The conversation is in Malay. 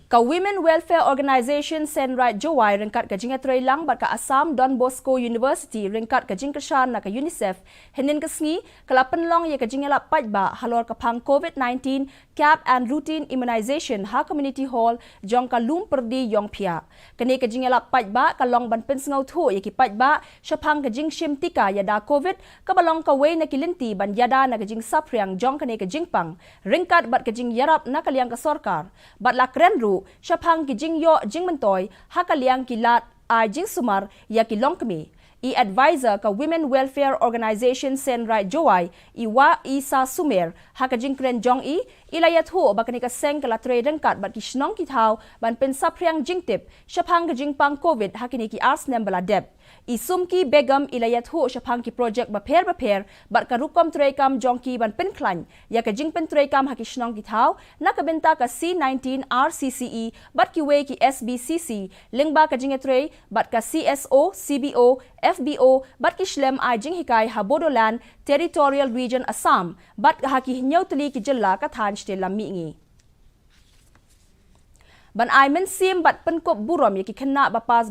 Ka Women Welfare Organization Seiñraij Jowai ringkat ka Jingialap lang bat ka Assam Don Bosco University ringkat ka Jingkashan na ka UNICEF henin ka sngi kala Pynlong ya ka Jingialap Paidbah Halor ka pang COVID-19 cap and routine immunization ha community hall jong ka lum perdi yong pia. Kani ka Jingialap Paidbah ka long ban pensngau thu ya ki Paidbah syapang ka jingshim tika ya da COVID ka balong ka way na kilinti ban yada na ka jing sapriang jong kani ka jingpang ringkat bat ka Jingialap na kaliang ka sorkar bat la krenru syapang ki jingyo jingmentoy hakaliang kilat ay jing sumar ya ki longkmi. I-advisor ka Women Welfare Organization Seiñraij Jowai iwa isa sumer haka jingkren jong ilayat ho bakani ka seng kala tre rengkat bat ki snong ki thau ban pen sapriang jingtip syapang ka jingpang COVID hakini ki ars nembala deb. Isumki begam ilayat ho syapang ki project baper bat ka rukom treikam jongki ban pen klan ya ka jingpen treikam haki snong ki thau na ka benta ka C19 RCCE bat ki we ki SBCC lingba ka jingetre bat ka CSO CBO FBO bat ki shlem ay jing hikai Habodolan Territorial Region Assam bat haki hinyautli ki jilla ka than stela mingi. Ban ay men sim bat penkop burom ya ki kena bapas